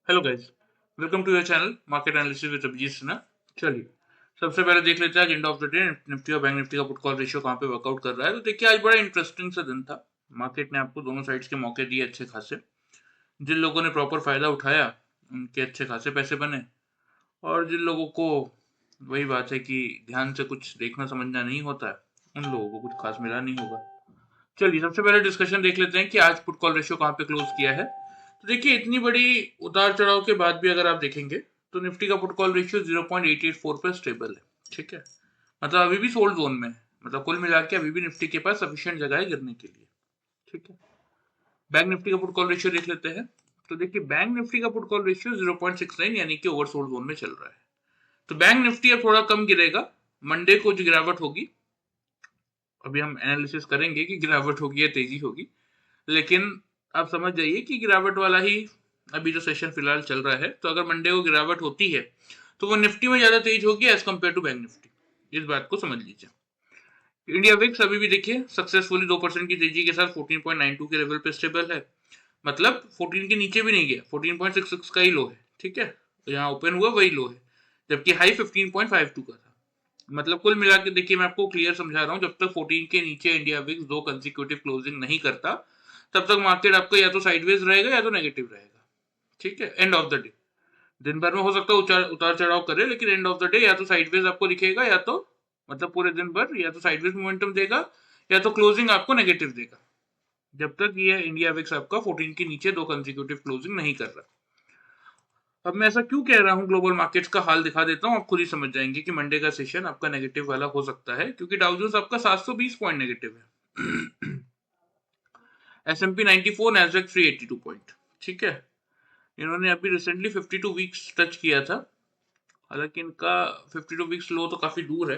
Hello guys, welcome to your channel market analysis with Abhijit Sinha. चलिए, सबसे पहले देख लेते हैं आज end of the day Nifty और बैंक निफ्टी का पुट कॉल रेशियो कहाँ पे वर्कआउट कर रहा है। तो देखिए, आज बड़ा इंटरेस्टिंग सा दिन था। मार्केट ने आपको दोनों साइड्स के मौके दिए अच्छे खासे। जिन लोगों ने प्रॉपर फायदा उठाया उनके अच्छे खासे पैसे बने, और जिन लोगों को वही बात है कि ध्यान से कुछ देखना समझना नहीं होता है, उन लोगों को कुछ खास मिला नहीं होगा। चलिए, सबसे पहले डिस्कशन देख लेते हैं कि आज पुट कॉल रेशियो कहाँ पे क्लोज किया है। तो देखिए, इतनी बड़ी उतार चढ़ाव के बाद भी अगर आप देखेंगे तो निफ्टी का पुट कॉल रेशियो 0.884 पे स्टेबल है। ठीक है, मतलब अभी भी सोल्ड जोन में है। मतलब कुल मिला के अभी भी निफ्टी के पास सफिशिएंट जगह है गिरने के लिए। ठीक है, बैंक निफ्टी का पुट कॉल रेशियो देख लेते हैं। तो देखिए, बैंक निफ्टी का पुट कॉल रेशियो 0.69 यानी कि ओवर सोल्ड जोन में चल रहा है। तो बैंक निफ्टी अब थोड़ा कम गिरेगा। मंडे को जो गिरावट होगी, अभी हम एनालिसिस करेंगे कि गिरावट होगी या तेजी होगी, लेकिन आप समझ जाइए कि गिरावट वाला ही अभी जो सेशन फिलहाल चल रहा है। तो अगर मंडे को गिरावट होती है तो वो निफ्टी में ज्यादा तेज होगी as compare to bank Nifty. इस बात को समझ लीजिए। इंडिया विक्स अभी भी देखिए सक्सेसफुली 2% की तेजी के साथ 14.92 के लेवल पे स्टेबल है। मतलब 14 के नीचे भी नहीं गया, 14.66 का ही लो है। ठीक है, तो यहाँ ओपन हुआ वही लो है, जबकि हाई 15.52 का था। मतलब कुल मिला के देखिए, मैं आपको क्लियर समझा रहा हूँ, जब तक 14 के नीचे इंडिया विक्स दो कंसिक्यूटिव क्लोजिंग नहीं करता, तब तक मार्केट आपका या तो साइडवेज रहेगा या तो नेगेटिव रहेगा। ठीक है, एंड ऑफ द डे दिन भर में हो सकता है उतार चढ़ाव करे, लेकिन एंड ऑफ द डे या तो साइडवेज आपको दिखेगा, या तो मतलब पूरे दिन भर या तो साइडवेज मोमेंटम देगा या तो क्लोजिंग आपको नेगेटिव देगा, जब तक ये इंडिया विक्स आपका 14 के नीचे दो कंसिक्यूटिव क्लोजिंग नहीं कर रहा। अब मैं ऐसा क्यों कह रहा हूँ, ग्लोबल मार्केट्स का हाल दिखा देता हूँ, आप खुद ही समझ जाएंगे कि मंडे का सेशन आपका नेगेटिव वाला हो सकता है, क्योंकि डाउजोन्स आपका 720 पॉइंट नेगेटिव है। S&P 94, Nasdaq 382 point. ठीक है, इन्होंने अभी रिसेंटली 52 वीक्स टच किया था। हालांकि इनका 52 वीक्स लो तो काफी दूर है,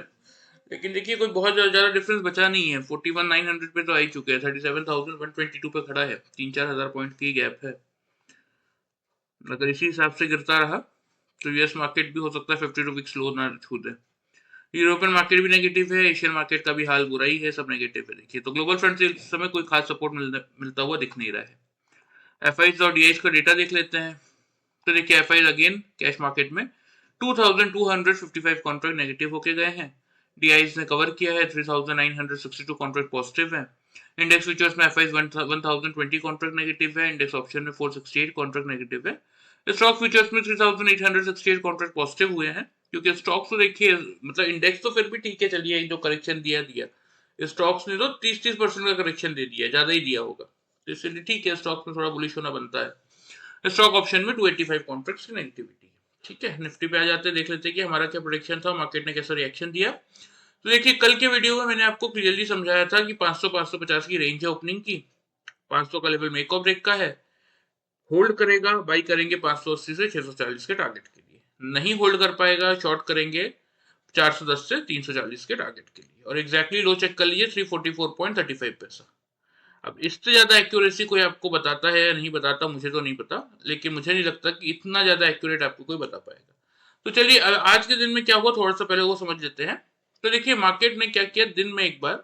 लेकिन देखिए कोई बहुत ज्यादा डिफरेंस बचा नहीं है। 41,900 पे तो आ ही चुके हैं, 37,122 पे खड़ा है, 3-4 हजार पॉइंट की गैप है। अगर इसी हिसाब से गिरता रहा तो यूएस मार्केट भी हो सकता है 52 वीक्स लो ना छू दे। यूरोपियन मार्केट भी नेगेटिव है, एशियन मार्केट का भी हाल बुरा ही है, सब नेगेटिव है। देखिए, तो ग्लोबल फ्रंट से इस समय कोई खास सपोर्ट मिलता हुआ दिख नहीं रहा है। एफ और डी का डेटा देख लेते हैं। तो देखिए, एफ अगेन कैश मार्केट में 2255 कॉन्ट्रैक्ट नेगेटिव होके गए हैं। डी ने कवर किया है, 3962 कॉन्ट्रैक्ट पॉजिटिव है। इंडेक्स फ्यूचर्स में एफ 1020 कॉन्ट्रैक्ट नेगेटिव है। इंडेक्स ऑप्शन में 468 कॉन्ट्रैक्ट नेगेटिव है। स्टॉक फ्यूचर्स में 3868 कॉन्ट्रैक्ट पॉजिटिव हुए हैं, क्योंकि स्टॉक्स तो देखिए, मतलब इंडेक्स तो फिर भी ठीक है, चलिए जो करेक्शन दिया दिया, स्टॉक्स ने तो 30-30% का करेक्शन दे दिया, ज्यादा ही दिया होगा, तो इसलिए ठीक है, स्टॉक में थोड़ा बुलिश होना बनता है। स्टॉक ऑप्शन में 285 कॉन्ट्रैक्ट्स की नेगेटिविटी है। ठीक है, निफ्टी पे आ जाते हैं, देख लेते हैं कि हमारा क्या प्रोडिक्शन था, मार्केट ने कैसा रिएक्शन दिया। तो देखिए, कल के वीडियो में मैंने आपको क्लियरली समझाया था कि 500-550 की रेंज है ओपनिंग की। 500 का लेवल मेक और ब्रेक का है, होल्ड करेगा, बाई करेंगे 580 से 640 के टारगेट के लिए। नहीं होल्ड कर पाएगा, शॉर्ट करेंगे 410 से 340 के टारगेट के लिए। और एग्जैक्टली लो चेक कर लीजिए, 344.35 पैसा। अब इससे ज्यादा एक्यूरेसी कोई आपको बताता है या नहीं बताता, मुझे तो नहीं पता, लेकिन मुझे नहीं लगता कि इतना ज्यादा एक्यूरेट आपको कोई बता पाएगा। तो चलिए, आज के दिन में क्या हुआ थोड़ा सा पहले वो समझ लेते हैं। तो देखिए, मार्केट ने क्या किया, दिन में एक बार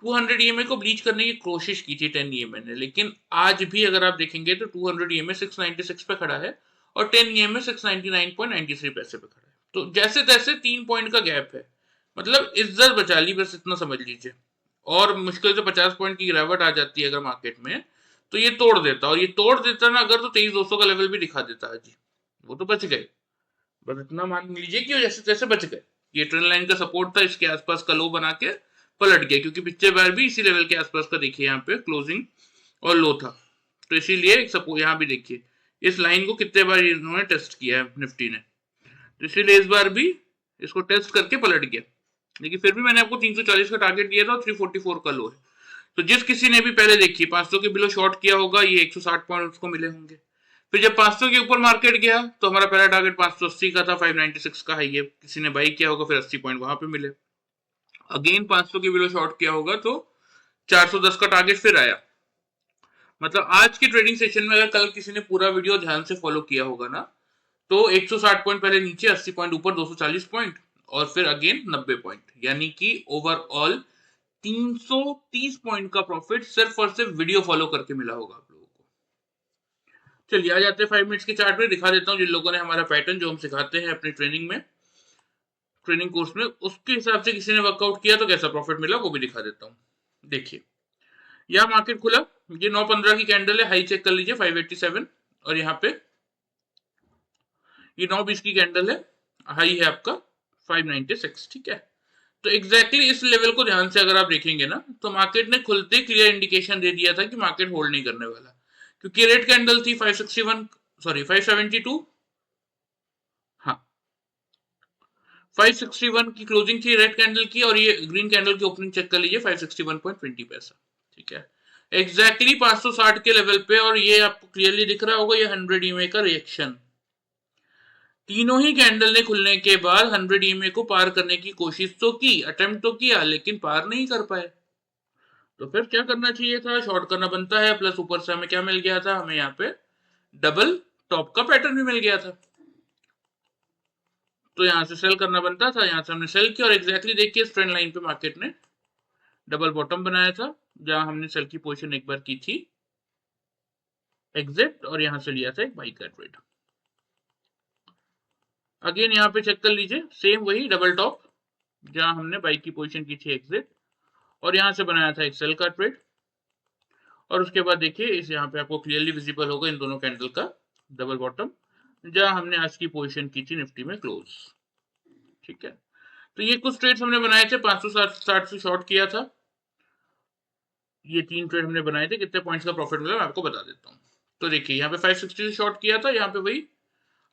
200 ईएमए को ब्रीच करने की कोशिश की थी 10 ईएमए ने, लेकिन आज भी अगर आप देखेंगे तो 200 ईएमए 696 पे खड़ा है और 10 ईएमए 699.93 पैसे पे खड़ा है। तो जैसे तैसे 3 पॉइंट का गैप है, मतलब इज्जत बचा ली, बस इतना समझ लीजिए। और मुश्किल से 50 पॉइंट की गिरावट आ जाती है अगर मार्केट में, तो ये तोड़ देता, और ये तोड़ देता ना अगर, तो 23,200 का लेवल भी दिखा देता है जी। वो तो बच गए, बस इतना मान लीजिए कि वो जैसे तैसे बच गए। ये ट्रेंड लाइन का सपोर्ट था, इसके आसपास का लो बना के पलट गया, क्योंकि पिछले बार भी इसी लेवल के आसपास का देखिए यहाँ पे क्लोजिंग और लो था। तो इसीलिए सपोर्ट यहाँ भी देखिए, इस लाइन को कितने बार इन्होंने टेस्ट किया है निफ्टी ने, तो इसीलिए इस बार भी इसको टेस्ट करके पलट गया। लेकिन फिर भी मैंने आपको 340 का टारगेट दिया था और 344 का लो है। तो जिस किसी ने भी पहले देखिए 500 के बिलो शॉर्ट किया होगा, ये 160 पॉइंट उसको मिले होंगे। फिर जब 500 के ऊपर मार्केट गया तो हमारा पहला टारगेट 580 का था, 596 का हाई है, किसी ने बाई किया होगा, फिर 80 पॉइंट वहां पे मिले। अगेन 500 के बिलो शॉर्ट किया होगा तो 410 का टारगेट फिर आया। मतलब आज के ट्रेडिंग सेशन में अगर कल किसी ने पूरा वीडियो ध्यान से फॉलो किया होगा ना, तो 160 पॉइंट पहले नीचे, 80 पॉइंट ऊपर, 240 पॉइंट, और फिर अगेन 90 पॉइंट, यानी कि ओवरऑल 330 पॉइंट का प्रॉफिट सिर्फ और सिर्फ वीडियो फॉलो करके मिला होगा आप लोगों को। चलिए आ जाते हैं 5 मिनट्स के चार्ट पे, दिखा देता हूँ जिन लोगों ने हमारा पैटर्न जो हम सिखाते हैं अपनी ट्रेनिंग में, ट्रेनिंग कोर्स में, उसके हिसाब से किसी ने वर्कआउट किया तो कैसा प्रॉफिट मिला वो भी दिखा देता हूँ। देखिए यहाँ मार्केट खुला, ये 9:15 की कैंडल है, हाई चेक कर लीजिए 587, और यहाँ पे ये 9:20 की कैंडल है, हाई है आपका 596, ठीक है। तो एग्जैक्टली इस लेवल को ध्यान से अगर आप देखेंगे ना, तो मार्केट ने खुलते क्लियर इंडिकेशन दे दिया था कि मार्केट होल्ड नहीं करने वाला, क्योंकि रेड कैंडल थी 561, सॉरी 572, हाँ 561 की क्लोजिंग थी रेड कैंडल की, और ये ग्रीन कैंडल की ओपनिंग चेक कर लीजिए 561.20 पैसा, ठीक है। एग्जैक्टली 560 के लेवल पे, और ये आपको क्लियरली दिख रहा होगा, ये 100 ईएमए का रिएक्शन, तीनों ही कैंडल ने खुलने के बाद 100 ईएमए को पार करने की कोशिश तो की, अटेम्प्ट तो किया, लेकिन पार नहीं कर पाए। तो फिर क्या करना चाहिए था, शॉर्ट करना बनता है, प्लस ऊपर से हमें क्या मिल गया था, हमें यहाँ पे डबल टॉप का पैटर्न भी मिल गया था, तो यहां से सेल करना बनता था, यहां से हमने सेल किया, और एग्जैक्टली देखिए इस ट्रेंड लाइन पे मार्केट ने डबल बॉटम बनाया था, जहां हमने सेल की पोजीशन एक बार की थी एग्जिट, और यहां से लिया था एक बाई का ट्रेड। अगेन यहाँ पे चेक कर लीजिए, सेम वही डबल टॉप, जहां हमने बाई की पोजीशन की थी एग्जिट, और यहां से बनाया था एक सेल का ट्रेड, और उसके बाद देखिए इस यहाँ पे आपको क्लियरली विजिबल होगा इन दोनों कैंडल का डबल बॉटम, जहां हमने आज की पोजीशन की थी निफ्टी में क्लोज, ठीक है। तो ये कुछ ट्रेड्स हमने बनाए थे, 560 से शॉर्ट किया था, ये 3 ट्रेड हमने बनाए थे, कितने पॉइंट्स का प्रॉफिट मिला मैं आपको बता देता हूँ। तो देखिए यहाँ पे 560 से शॉर्ट किया था, यहाँ पे वही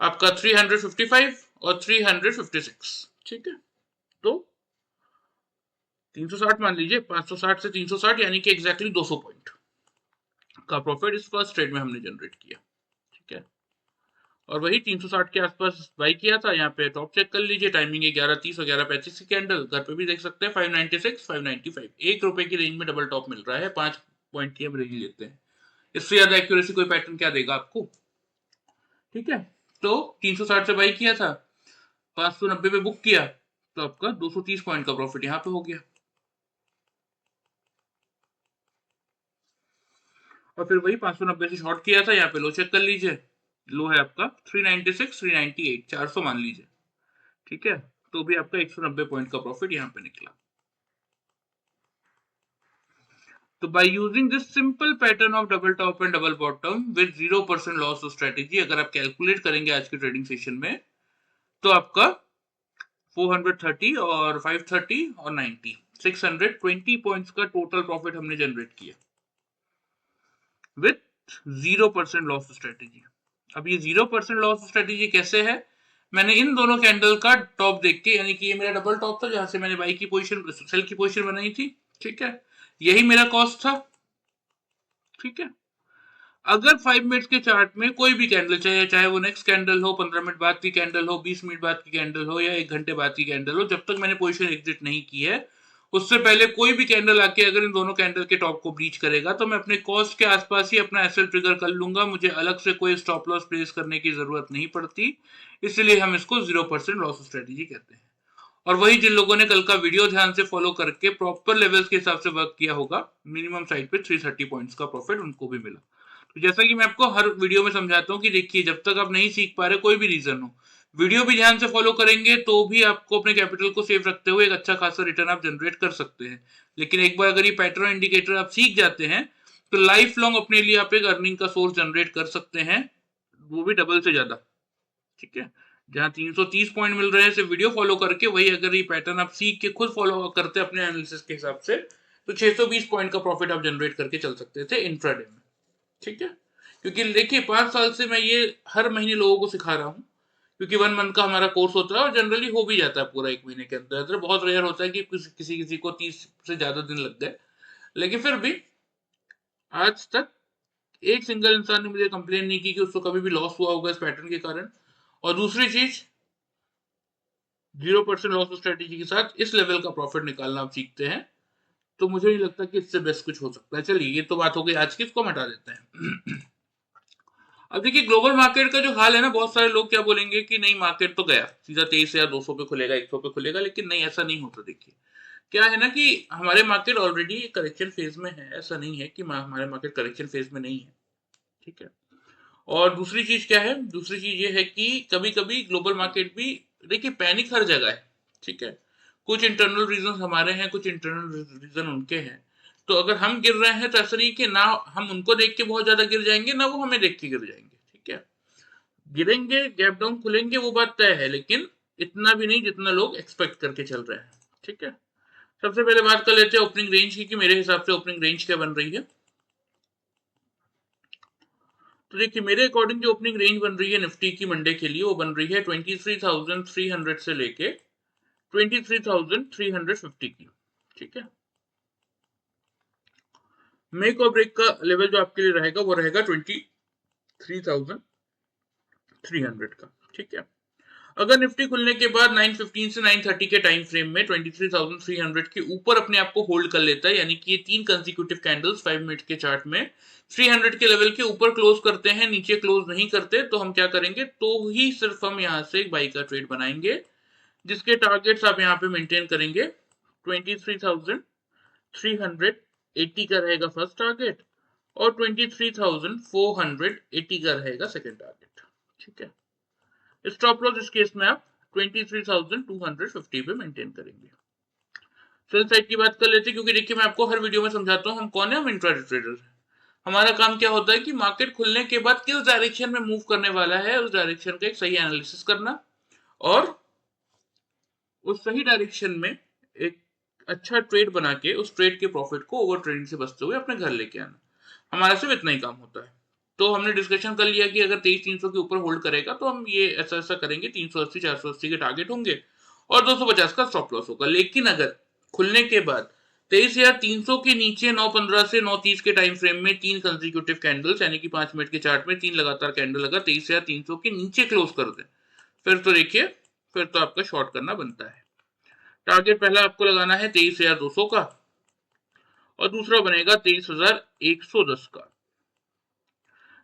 आपका 355 और 356, ठीक है। तो 360 मान लीजिए, 560 से 360 यानी कि एग्जैक्टली 200 पॉइंट का प्रॉफिट इस फर्स्ट ट्रेड में हमने जनरेट किया, ठीक है। और वही 360 के आसपास बाई किया था, यहाँ पे टॉप चेक कर लीजिए, टाइमिंग 11:30 और 11:35 की कैंडल, घर पे भी देख सकते हैं 596 595, ₹1 की रेंज में डबल टॉप मिल रहा है, 5 पॉइंट की हम रेंज लेते हैं, इससे ज्यादा एक्यूरेसी कोई पैटर्न क्या देगा आपको, ठीक है। तो 360 से बाई किया था, 590 पे बुक किया, तो आपका 230 पॉइंट का प्रॉफिट यहाँ पे हो गया। और फिर वही 590 से शॉर्ट किया था, यहाँ पे लो चेक कर लीजिए, लो है आपका 396 398, 400 मान लीजिए, ठीक है। तो भी आपका 190 पॉइंट का प्रॉफिट यहाँ पे निकला। तो by using this simple pattern of double top and double bottom with 0% loss strategy, अगर आप कैलकुलेट करेंगे आज के ट्रेडिंग सेशन में, तो आपका 430 और 530 और 90 620 पॉइंट्स का टोटल प्रॉफिट हमने जनरेट किया विथ 0% लॉस स्ट्रेटेजी। अब ये 0% लॉस स्ट्रेटेजी कैसे है, मैंने इन दोनों कैंडल का टॉप देख के, यानी कि ये मेरा डबल टॉप था जहां से मैंने बाई की पोजीशन सेल की पोजीशन बनाई थी, ठीक है, यही मेरा कॉस्ट था, ठीक है। अगर 5 मिनट्स के चार्ट में कोई भी कैंडल, चाहे चाहे वो नेक्स्ट कैंडल हो, 15 मिनट बाद की कैंडल हो, 20 मिनट बाद की कैंडल हो, या 1 घंटे बाद की कैंडल हो, जब तक मैंने पोजीशन एग्जिट नहीं की है, उससे पहले कोई भी कैंडल आके अगर इन दोनों कैंडल के टॉप को ब्रीच करेगा, तो मैं अपने कॉस्ट के आसपास ही अपना एसएल ट्रिगर कर लूंगा, मुझे अलग से कोई स्टॉप लॉस प्लेस करने की जरूरत नहीं पड़ती, इसलिए हम इसको 0% लॉस स्ट्रेटेजी कहते हैं। और वही जिन लोगों ने कल का वीडियो ध्यान से फॉलो करके प्रॉपर लेवल्स के हिसाब से वर्क किया होगा, मिनिमम साइड पे 330 पॉइंट्स का प्रॉफिट उनको भी मिला। तो जैसा कि मैं आपको हर वीडियो में समझाता हूँ कि देखिए जब तक आप नहीं सीख पा रहे, कोई भी रीजन हो, वीडियो भी ध्यान से फॉलो करेंगे तो भी आपको अपने कैपिटल को सेव रखते हुए एक अच्छा खासा रिटर्न आप जनरेट कर सकते हैं। लेकिन एक बार अगर ये पैटर्न इंडिकेटर आप सीख जाते हैं, तो लाइफ लॉन्ग अपने लिए आप एक अर्निंग का सोर्स जनरेट कर सकते हैं, वो भी डबल से ज्यादा, ठीक है। जहां 330 पॉइंट मिल रहे हैं सिर्फ वीडियो फॉलो करके, वही अगर ये पैटर्न आप सीख के खुद फॉलो करते अपने एनालिसिस के हिसाब से, तो 620 पॉइंट का प्रॉफिट आप जनरेट करके चल सकते थे इंट्राडे में, ठीक है। क्योंकि देखिए 5 साल से मैं ये हर महीने लोगों को सिखा रहा हूँ, क्योंकि 1 मंथ का हमारा कोर्स होता है और जनरली हो भी जाता है पूरा 1 महीने के अंदर अंदर, बहुत रेयर होता है कि किसी किसी को 30 से ज्यादा दिन लग गए, लेकिन फिर भी आज तक एक सिंगल इंसान ने मुझे कंप्लेन नहीं की कि उसको कभी भी लॉस हुआ होगा इस पैटर्न के कारण। और दूसरी चीज, 0% लॉस स्ट्रेटेजी के साथ इस लेवल का प्रॉफिट निकालना आप सीखते हैं, तो मुझे नहीं लगता कि इससे बेस्ट कुछ हो सकता है। चलिए ये तो बात हो गई आज की, इसको हम हटा देते हैं। अब देखिए ग्लोबल मार्केट का जो हाल है ना, बहुत सारे लोग क्या बोलेंगे कि नहीं मार्केट तो गया सीधा 23 या 200 पे खुलेगा, 100 पे खुलेगा, लेकिन नहीं, ऐसा नहीं होता। देखिए क्या है ना कि हमारे मार्केट ऑलरेडी करेक्शन फेज में है, ऐसा नहीं है कि हमारे मार्केट करेक्शन फेज में नहीं है, ठीक है। और दूसरी चीज क्या है, दूसरी चीज ये है कि कभी कभी ग्लोबल मार्केट भी, देखिए पैनिक हर जगह है, ठीक है, कुछ इंटरनल रीजन हमारे हैं, कुछ इंटरनल रीजन उनके हैं। तो अगर हम गिर रहे हैं तो ऐसा नहीं कि ना हम उनको देख के बहुत ज्यादा गिर जाएंगे, ना वो हमें देख के गिर जाएंगे, ठीक है। गिरेंगे, गैप डाउन खुलेंगे, वो बात तय है, लेकिन इतना भी नहीं जितना लोग एक्सपेक्ट करके चल रहे हैं, ठीक है। सबसे पहले बात कर लेते हैं ओपनिंग रेंज की कि मेरे हिसाब से ओपनिंग रेंज क्या बन रही है। तो देखिए मेरे अकॉर्डिंग जो ओपनिंग रेंज बन रही है निफ्टी की मंडे के लिए, वो बन रही है 23,300 से लेके 23,350 की, ठीक है। मेक और ब्रेक का लेवल जो आपके लिए रहेगा वो रहेगा 23,300 का, ठीक है। अगर निफ्टी खुलने के बाद 9:15 से 9:30 के टाइम फ्रेम में 23,300 के ऊपर अपने आप को होल्ड कर लेता है, यानी कि ये 3 कंसेक्यूटिव कैंडल्स 5 मिनट के चार्ट में 300 के लेवल के ऊपर क्लोज करते हैं, नीचे क्लोज नहीं करते, तो हम क्या करेंगे, तो ही सिर्फ हम यहाँ से एक बाई का ट्रेड बनाएंगे, जिसके टारगेट्स आप यहाँ पे मेंटेन करेंगे। 23,380 का रहेगा फर्स्ट टारगेट और 23,480 का रहेगा सेकेंड टारगेट, ठीक है। स्टॉप लॉस इस केस में आप 23,250 पे मेंटेन करेंगे। सेल साइड की बात कर लेते हैं, क्योंकि देखिए मैं आपको हर वीडियो में समझाता हूँ हम कौन है, हम इंट्राडे ट्रेडर हैं। हमारा काम क्या होता है कि मार्केट खुलने के बाद किस डायरेक्शन में मूव करने वाला है, उस डायरेक्शन का एक सही एनालिसिस करना और उस सही डायरेक्शन में एक अच्छा ट्रेड बना के उस ट्रेड के प्रॉफिट को ओवर ट्रेडिंग से बचते हुए अपने घर लेके आना। हमारा सिर्फ इतना ही काम होता है। तो हमने डिस्कशन कर लिया कि अगर 23,300 के ऊपर होल्ड करेगा तो हम ये ऐसा ऐसा करेंगे, 380 480 के टारगेट होंगे और 250 का स्टॉप लॉस होगा। लेकिन अगर खुलने के बाद 23,300 के नीचे 9:15 से 9:30 के टाइम फ्रेम में 3 कंसेक्यूटिव कैंडल्स यानी कि 5 मिनट के चार्ट में 3 लगातार कैंडल अगर 23,300 के नीचे क्लोज कर दे, फिर तो देखिए फिर तो आपका शॉर्ट करना बनता है। टारगेट पहला आपको लगाना है 23,200 का और दूसरा बनेगा 23,110 का।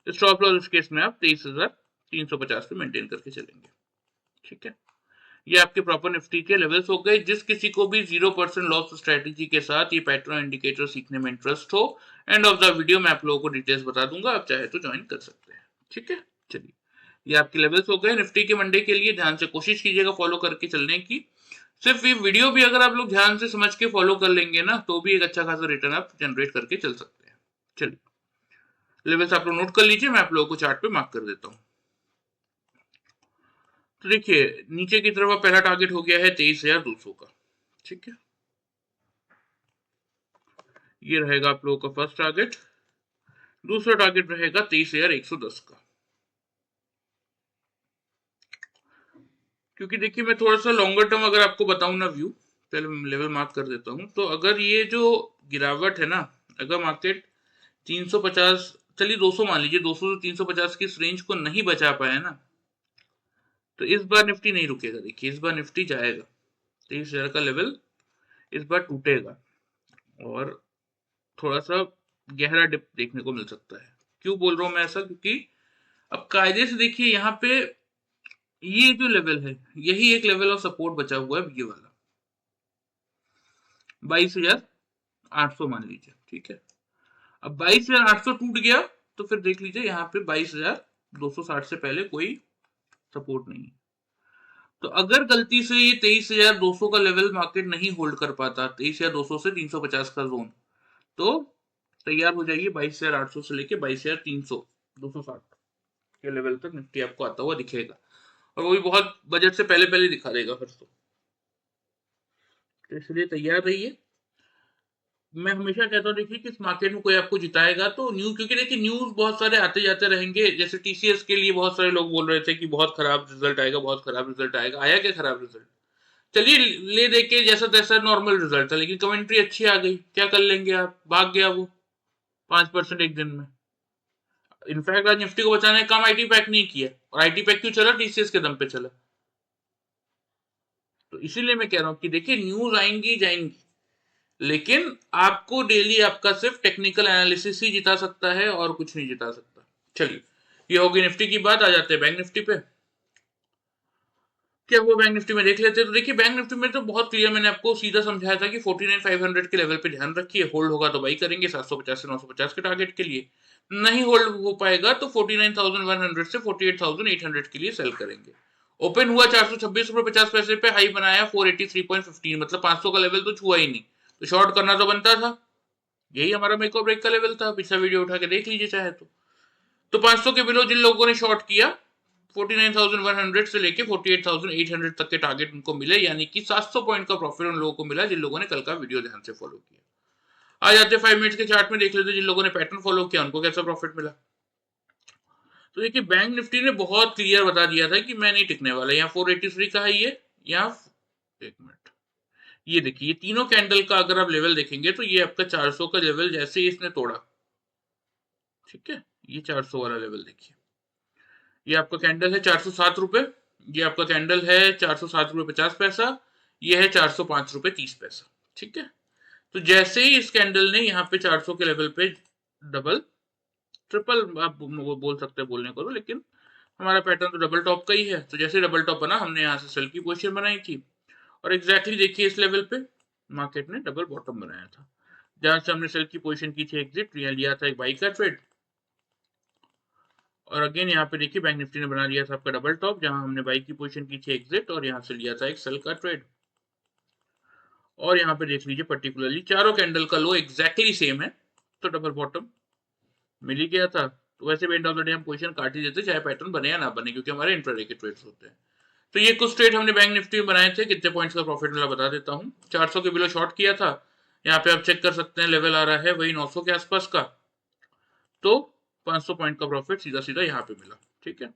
स्टॉप लॉस इस केस में आप 23,350 पे मेंटेन करके चलेंगे, ठीक है। ये आपके प्रॉपर निफ्टी के लेवल्स हो गए। जिस किसी को भी 0% लॉस स्ट्रेटेजी के साथ ये पैटर्न इंडिकेटर सीखने में इंटरेस्ट हो, एंड ऑफ द वीडियो मैं आप लोगों को डिटेल्स बता दूंगा, आप चाहे तो ज्वाइन कर सकते हैं, ठीक है। चलिए ये आपके लेवल्स हो गए निफ्टी के मंडे के लिए। ध्यान से कोशिश कीजिएगा फॉलो करके चलने की। सिर्फ ये वीडियो भी अगर आप लोग ध्यान से समझ के फॉलो कर लेंगे ना, तो भी एक अच्छा खासा रिटर्न आप जनरेट करके चल सकते हैं। चलिए लेवल्स आप लोग नोट कर लीजिए, मैं आप लोगों को चार्ट पे मार्क कर देता हूँ। तो देखिए नीचे की तरफ पहला टारगेट हो गया है 23,200 का, ठीक है। ये रहेगा आप लोगों का फर्स्ट टारगेट। दूसरा टारगेट रहेगा 23,110 का। क्योंकि देखिए मैं थोड़ा सा लॉन्गर टर्म अगर आपको बताऊं ना व्यू, पहले लेवल मार्क कर देता हूं। तो अगर ये जो गिरावट है ना, अगर मार्केट 350, चलिए 200 मान लीजिए, 200 से 350 की इस रेंज को नहीं बचा पाया ना, तो इस बार निफ्टी नहीं रुकेगा। देखिए इस बार निफ्टी जाएगा, 23,000 का लेवल इस बार टूटेगा और थोड़ा सा गहरा डिप देखने को मिल सकता है। क्यों बोल रहा हूं मैं ऐसा, क्योंकि अब कायदे से देखिए यहाँ पे ये जो लेवल है, यही एक लेवल ऑफ सपोर्ट बचा हुआ है, ये वाला 22,800 मान लीजिए, ठीक है। अब 22,800 टूट गया तो फिर देख लीजिए यहाँ पे 22,260 से पहले कोई सपोर्ट नहीं। तो अगर गलती से ये 23,200 का लेवल मार्केट नहीं होल्ड कर पाता, 23,200 से 350 का जोन, तो तैयार हो जाइए 22,800 से लेके 22,300 260 के लेवल तक निफ्टी आपको आता हुआ दिखेगा, और वो भी बहुत बजट से पहले पहले दिखा देगा फिर तो इसलिए तैयार रहिए। मैं हमेशा कहता हूँ देखिए कि इस मार्केट में कोई आपको जिताएगा तो न्यूज, क्योंकि देखिए न्यूज बहुत सारे आते जाते रहेंगे। जैसे टीसीएस के लिए बहुत सारे लोग बोल रहे थे कि बहुत खराब रिजल्ट आएगा, बहुत खराब रिजल्ट आएगा। आया क्या खराब रिजल्ट? चलिए ले दे के जैसा तैसा नॉर्मल रिजल्ट था, लेकिन कमेंट्री अच्छी आ गई, क्या कर लेंगे आप, भाग गया वो 5% एक दिन में। इनफैक्ट आज निफ्टी को बचाने का काम आईटी पैक नहीं किया, और आईटी पैक क्यों चला? टीसीएस के दम पे चला। तो इसीलिए मैं कह रहा हूँ कि देखिए न्यूज आएंगी जाएंगी, लेकिन आपको डेली आपका सिर्फ टेक्निकल एनालिसिस ही जिता सकता है और कुछ नहीं जिता सकता। चलिए ये होगी निफ्टी की बात, आ जाते हैं बैंक निफ्टी पे। क्या हुआ बैंक निफ्टी में देख लेते हैं। तो देखिए बैंक निफ्टी में तो बहुत क्लियर मैंने आपको सीधा समझाया था कि 49,500 के लेवल पे ध्यान रखिए, होल्ड होगा तो बाई करेंगे 750 से 950 के टारगेट के लिए, नहीं होल्ड हो पाएगा तो 49,100 से 48,800 के लिए सेल करेंगे। ओपन हुआ 426 रुपए 50 पैसे पे, हाई बनाया 483.15, मतलब 500 का लेवल तो छुआ ही नहीं, तो शॉर्ट करना तो बनता था। यही हमारा मेक और ब्रेक का लेवल था, पिछला वीडियो उठा के देख लीजिए चाहे तो 500 के बिलो जिन लोगों ने शॉर्ट किया 49,100 से लेके 48,800 तक के टारगेट उनको मिले, यानी कि 700 पॉइंट का प्रॉफिट उन लोगों को मिला जिन लोगों ने कल का वीडियो ध्यान से फॉलो किया। आ जाते 5 मिनट्स के चार्ट में देख लेते जिन लोगों ने पैटर्न फॉलो किया उनको कैसा प्रॉफिट मिला। तो देखिए बैंक निफ्टी ने बहुत क्लियर बता दिया था कि मैं नहीं टिकने वाला, यहाँ 483 का है ये, यहाँ एक मिनट, ये देखिए ये तीनों कैंडल का अगर आप लेवल देखेंगे तो ये आपका 400 का लेवल जैसे ही इसने तोड़ा, ठीक है, ये 400 वाला लेवल देखिए, ये आपका कैंडल है 407 रुपए, ये आपका कैंडल है 407 रुपए 50 पैसा, ये है 405 रुपए 30 पैसा, ठीक है। तो जैसे ही इस कैंडल ने यहाँ पे 400 के लेवल पे डबल ट्रिपल आप वो बोल सकते हैं बोलने को, तो लेकिन हमारा पैटर्न तो डबल टॉप का ही है, तो जैसे डबल टॉप बना हमने यहाँ से सेल की पोजीशन बनाई थी, और एग्जैक्टली देखिए इस लेवल पे मार्केट ने डबल बॉटम बनाया था, जहां से हमने सेल की पोजीशन की थी एग्जिट, लिया था एक बाई का ट्रेड, और अगेन यहाँ पे देखिए बैंक निफ्टी ने बना लिया था आपका डबल टॉप, जहां हमने बाई की पोजीशन की थी एग्जिट, और यहाँ से लिया था एक सेल का ट्रेड। और यहाँ पे देख लीजिए पर्टिकुलरली चारों कैंडल का लो एग्जैक्टली सेम है, तो डबल बॉटम मिल ही गया था। तो वैसे भी एंड ऑफ द डे हम पोजीशन काट ही देते चाहे पैटर्न बने या ना बने, क्योंकि हमारे इंट्राडे के ट्रेड्स होते हैं। तो ये कुछ ट्रेड हमने बैंक निफ्टी में बनाए थे, कितने पॉइंट्स का प्रॉफिट मिला बता देता हूँ। 400 के बिलो शॉर्ट किया था, यहाँ पे आप चेक कर सकते हैं लेवल आ रहा है वही 900 के आसपास का, तो 500 पॉइंट का प्रॉफिट सीधा सीधा यहाँ पे मिला, ठीक है।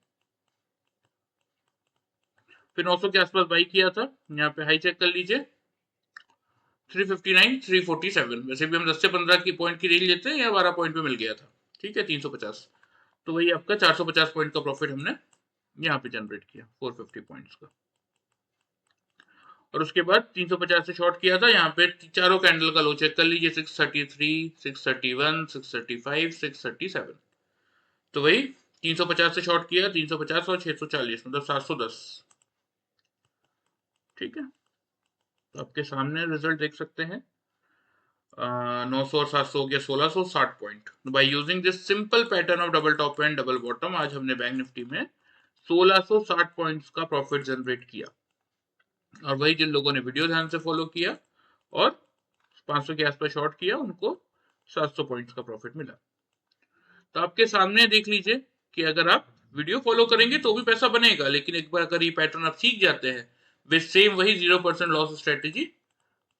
फिर 900 के आसपास बाई किया था, यहाँ पे हाई चेक कर लीजिए 359 347, वैसे भी हम 10 से 15 की पॉइंट की रेंज लेते हैं, या 12 पॉइंट पे मिल गया था, ठीक है 350, तो वही आपका 450 पॉइंट का प्रॉफिट हमने यहाँ पे जनरेट किया 450 पॉइंट्स का। और उसके बाद 350 से शॉर्ट किया था, यहाँ पे चारों कैंडल का लो चेक कर लीजिए 633 631 635 637, तो वही 350 से शॉर्ट किया 350 और 640 मतलब 710, ठीक है। तो आपके सामने रिजल्ट देख सकते हैं 900 और 700 हो गया 1660 point. By using this simple pattern of double top and double bottom आज हमने बैंक निफ्टी में 1660 पॉइंट्स का प्रॉफिट जनरेट किया, और वही जिन लोगों ने वीडियो ध्यान से फॉलो किया और 500 के आसपास शॉर्ट किया उनको 700 पॉइंट्स का प्रॉफिट मिला। तो आपके सामने देख लीजिए कि अगर आप वीडियो फॉलो करेंगे तो भी पैसा बनेगा, लेकिन एक बार अगर ये पैटर्न आप सीख जाते हैं विद सेम वही 0% लॉस स्ट्रेटेजी,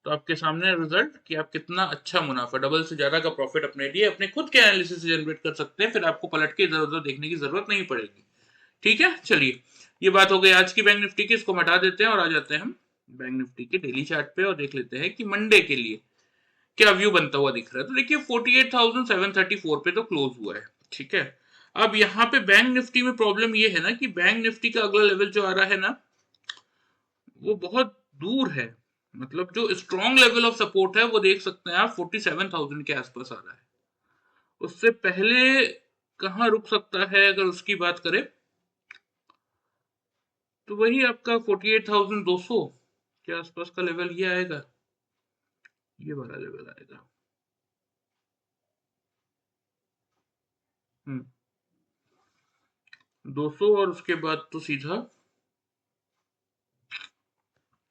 तो आपके सामने रिजल्ट कि आप कितना अच्छा मुनाफा डबल से ज्यादा का प्रॉफिट अपने लिए अपने खुद के एनालिसिस से जनरेट कर सकते हैं, फिर आपको पलट के इधर उधर देखने की जरूरत नहीं पड़ेगी, ठीक है। चलिए ये बात हो गई आज की बैंक निफ्टी की, इसको हटा देते हैं और आ जाते हैं हम बैंक निफ्टी के डेली चार्ट पे और देख लेते हैं कि मंडे के लिए क्या व्यू बनता हुआ दिख रहा है। तो देखिए 48,734 पे तो क्लोज हुआ है, ठीक है। अब यहाँ पे बैंक निफ्टी में प्रॉब्लम ये है ना कि बैंक निफ्टी का अगला लेवल जो आ रहा है ना वो बहुत दूर है, मतलब जो स्ट्रॉन्ग लेवल ऑफ सपोर्ट है वो देख सकते हैं आप 47,000 के आसपास आ रहा है, उससे पहले कहाँ रुक सकता है अगर उसकी बात करें तो वही आपका 48,200 के आसपास का लेवल ये आएगा, ये वाला लेवल आएगा। 200 और उसके बाद तो सीधा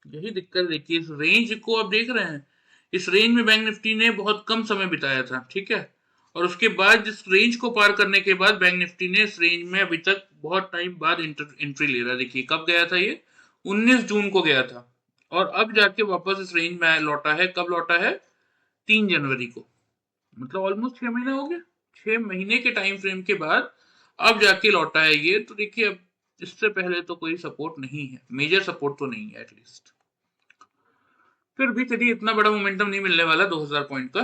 यही दिक्कत देखिए, इस रेंज को आप देख रहे हैं, इस रेंज में बैंक निफ्टी ने बहुत कम समय बिताया था, ठीक है। और उसके बाद इस रेंज को पार करने के बाद बैंक निफ्टी ने इस रेंज में अभी तक बहुत टाइम बाद एंट्री ले रहा है। देखिए कब गया था ये 19 जून को गया था, और अब जाके वापस इस रेंज में लौटा है, कब लौटा है 3 जनवरी को, मतलब ऑलमोस्ट 6 महीना हो गया, 6 महीने के टाइम फ्रेम के बाद अब जाके लौटा है ये। तो देखिए अब इससे पहले तो कोई सपोर्ट नहीं है, मेजर सपोर्ट तो नहीं है एटलीस्ट, फिर भी चलिए इतना बड़ा मोमेंटम नहीं मिलने वाला 2000 पॉइंट का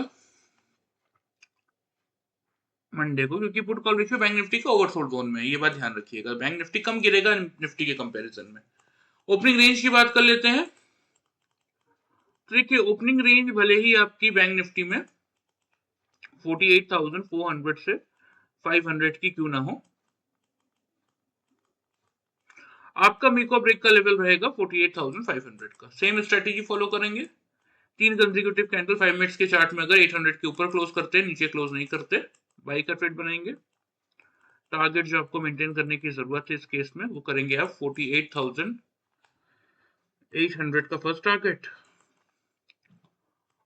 मंडे को, क्योंकि put call ratio bank Nifty का ओवरसोल्ड जोन में है, ये बात ध्यान रखिएगा, बैंक निफ्टी कम गिरेगा निफ्टी के कंपैरिजन में। ओपनिंग रेंज की बात कर लेते हैं, तो देखिए ओपनिंग रेंज भले ही आपकी बैंक निफ्टी में 48,400 से 500 की क्यों ना हो, आपका मेक और ब्रेक का लेवल रहेगा 48,500 का। सेम स्ट्रेटेजी फॉलो करेंगे। 3 कंसेक्यूटिव कैंडल 5 मिनट्स के चार्ट में अगर 800 के ऊपर क्लोज करते हैं, नीचे क्लोज नहीं करते, बाई का ट्रेड बनाएंगे। टारगेट जो आपको मेंटेन करने की जरूरत है इस केस में, वो करेंगे आप 48,800 का फर्स्ट टारगेट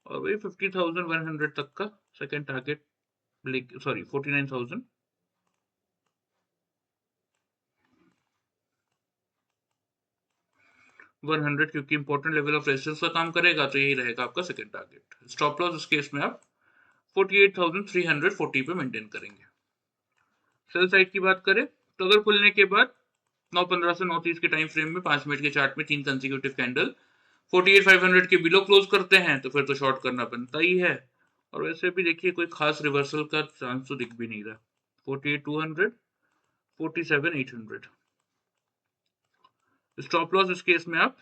और वही 50,100 तक का सेकंड टारगेट, सॉरी 49,100, क्योंकि इंपॉर्टेंट लेवल ऑफ रेजिस्टेंस का काम करेगा, तो यही रहेगा आपका सेकंड टारगेट। स्टॉप लॉस इस केस में आप 48,340 पे मेंटेन करेंगे। सेल साइड की बात करें तो अगर खुलने के बाद 9:15 से 9:30 के टाइम फ्रेम में 5 मिनट के चार्ट में 3 कंसेक्यूटिव कैंडल 48,500 के बिलो क्लोज करते हैं तो फिर तो शॉर्ट करना बनता ही है। और वैसे भी देखिए कोई खास रिवर्सल का चांस तो दिख भी नहीं रहा। 48,200, 47,800 स्टॉप लॉस इस केस में आप,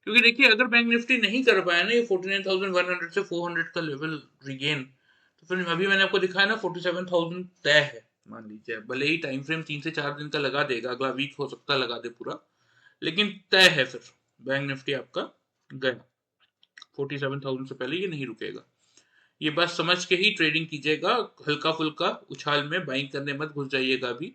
क्योंकि देखिए अगर बैंक निफ्टी नहीं कर पाया ना ये 49,100 से 400 का लेवल रिगेन, तो फिर अभी मैंने आपको दिखाया ना 47,000 तय है। मान लीजिए भले ही टाइम फ्रेम 3 से 4 दिन का लगा देगा, अगला वीक हो सकता है लगा दे पूरा, लेकिन तय है फिर बैंक निफ्टी आपका गया। 47,000 से पहले ये नहीं रुकेगा। ये बात समझ के ही ट्रेडिंग कीजिएगा, हल्का फुल्का उछाल में बाइंग करने मत घुस जाइएगा अभी,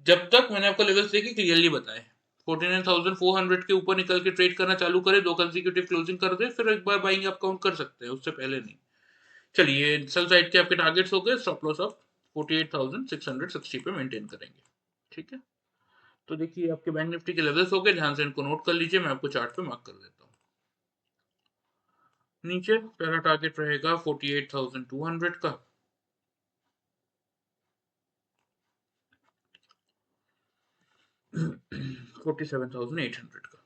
जब तक मैंने आपको लेवल्स देखिए क्लियरली बताए। 49,400 के ऊपर निकल के ट्रेड करना चालू करे, 2 कंसेक्यूटिव क्लोजिंग कर दे, फिर एक बार बाइंग आप काउंट कर सकते हैं, उससे पहले नहीं। चलिए सेल साइड के आपके टारगेट्स हो गए। स्टॉप लॉस ऑफ 48,660 पे मेंटेन करेंगे, ठीक है। तो देखिए आपके बैंक निफ्टी के लेवल्स हो गए, ध्यान से इनको नोट कर लीजिए, मैं आपको चार्ट पे मार्क कर देता हूँ। नीचे पहला टारगेट रहेगा 48,200 का, 47,800 का,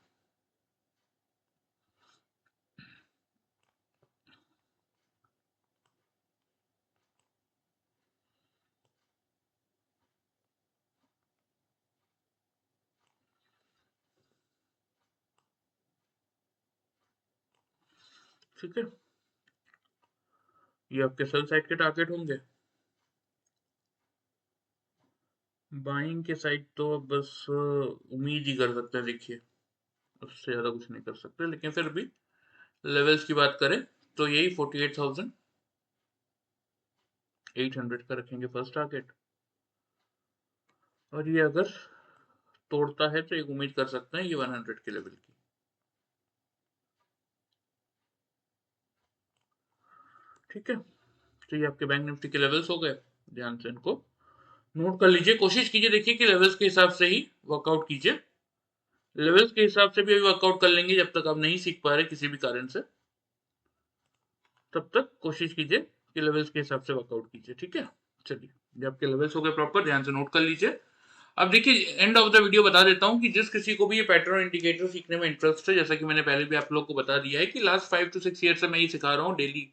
ठीक है। ये आपके सेल साइड के टारगेट होंगे। बाइंग के साइड तो बस उम्मीद ही कर सकते हैं, देखिए उससे ज़्यादा कुछ नहीं कर सकते, लेकिन फिर भी लेवल्स की बात करें तो यही 48,800 का रखेंगे फर्स्ट टारगेट, और ये अगर तोड़ता है तो एक उम्मीद कर सकते हैं ये 100 के लेवल की, ठीक है। तो ये आपके बैंक निफ्टी के लेवल्स हो गए, ध्यान से इनको नोट कर लीजिए, कोशिश कीजिए देखिए कि लेवल्स के हिसाब से ही वर्कआउट कीजिए। लेवल्स के हिसाब से भी अभी वर्कआउट कर लेंगे, जब तक आप नहीं सीख पा रहे किसी भी कारण से, तब तक कोशिश कीजिए कि लेवल्स के हिसाब से वर्कआउट कीजिए, ठीक है। चलिए ये आपके लेवल्स हो गए प्रॉपर, ध्यान से नोट कर लीजिए। अब देखिए एंड ऑफ द वीडियो बता देता हूँ कि जिस किसी को भी ये पैटर्न इंडिकेटर सीखने में इंटरेस्ट है, जैसा कि मैंने पहले भी आप लोग को बता दिया है कि लास्ट 5 to 6 ईयर से मैं ये सिखा रहा हूँ डेली।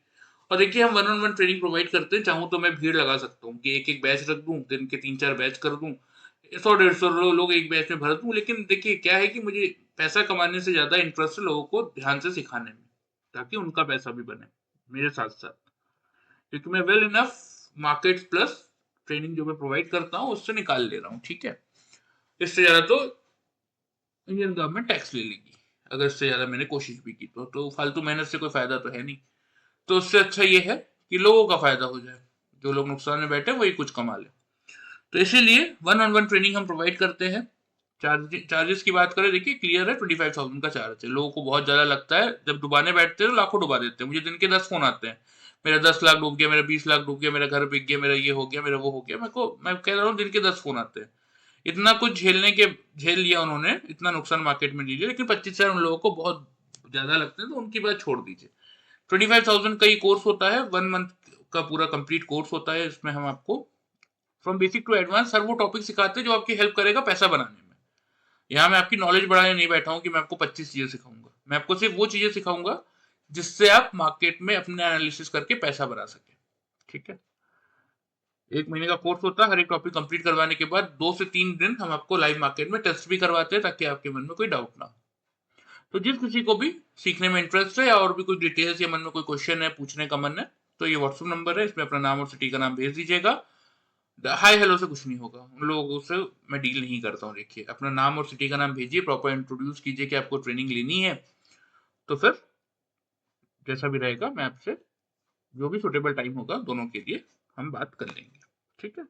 और देखिए हम 1-on-1 ट्रेनिंग प्रोवाइड करते हैं, चाहूँ तो मैं भीड़ लगा सकता हूँ कि एक एक बैच रख दूँ, दिन के 3-4 बैच कर दूँ, 100-150 लोग एक बैच में भर दूँ। लेकिन देखिए क्या है कि मुझे पैसा कमाने से ज्यादा इंटरेस्ट है लोगों को ध्यान से सिखाने में, ताकि उनका पैसा भी बने मेरे साथ साथ, क्योंकि मैं well enough market plus training जो मैं प्रोवाइड करता हूँ उससे निकाल ले रहा हूँ, ठीक है। इससे ज्यादा तो इंडियन गवर्नमेंट टैक्स ले लेगी, अगर इससे ज्यादा मैंने कोशिश भी की तो फालतू मेहनत से कोई फायदा तो है नहीं। तो उससे अच्छा ये है कि लोगों का फायदा हो जाए, जो लोग नुकसान में बैठे वही कुछ कमा ले। तो इसीलिए 1-on-1 ट्रेनिंग हम प्रोवाइड करते हैं। चार्जेस की बात करें, देखिए क्लियर है, 25,000 का चार्ज है। लोगों को बहुत ज्यादा लगता है, जब डुबाने बैठते हैं तो लाखों डुबा देते हैं। मुझे दिन के 10 फोन आते हैं, मेरा 10 लाख डूब गया, मेरा 20 लाख डूब गया, मेरा घर बिक गया, मेरा ये हो गया, मेरा वो हो गया। मैं कह रहा हूँ दिन के 10 फोन आते हैं। इतना कुछ झेल लिया उन्होंने, इतना नुकसान मार्केट में लीजिए, लेकिन 25,000 उन लोगों को बहुत ज्यादा लगते हैं, तो उनकी बात छोड़ दीजिए। 25,000 का ये कोर्स होता है, 1 मंथ का पूरा कंप्लीट कोर्स होता है। इसमें हम आपको फ्रॉम बेसिक टू एडवांस हर वो टॉपिक सिखाते हैं जो आपकी हेल्प करेगा पैसा बनाने में। यहाँ मैं आपकी नॉलेज बढ़ाने नहीं बैठा हूँ कि मैं आपको 25 चीजें सिखाऊंगा, मैं आपको सिर्फ वो चीजें सिखाऊंगा जिससे आप मार्केट में अपने एनालिसिस करके पैसा बना सके, ठीक है। 1 महीने का कोर्स होता है। हर एक टॉपिक कंप्लीट करवाने के बाद 2 से 3 दिन हम आपको लाइव मार्केट में टेस्ट भी करवाते हैं, ताकि आपके मन में कोई डाउट ना हो। तो जिस किसी को भी सीखने में इंटरेस्ट है या और भी कोई डिटेल्स या मन में कोई क्वेश्चन है पूछने का मन है, तो ये व्हाट्सएप नंबर है, इसमें अपना नाम और सिटी का नाम भेज दीजिएगा। हाय हेलो से कुछ नहीं होगा, उन लोगों से मैं डील नहीं करता हूँ। देखिए, अपना नाम और सिटी का नाम भेजिए, प्रॉपर इंट्रोड्यूस कीजिए कि आपको ट्रेनिंग लेनी है, तो फिर जैसा भी रहेगा मैं आपसे जो भी सुटेबल टाइम होगा दोनों के लिए हम बात कर लेंगे। ठीक है?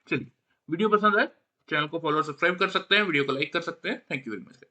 चलिए, वीडियो पसंद आए चैनल को फॉलो और सब्सक्राइब कर सकते हैं, वीडियो को लाइक कर सकते हैं। Thank you very much.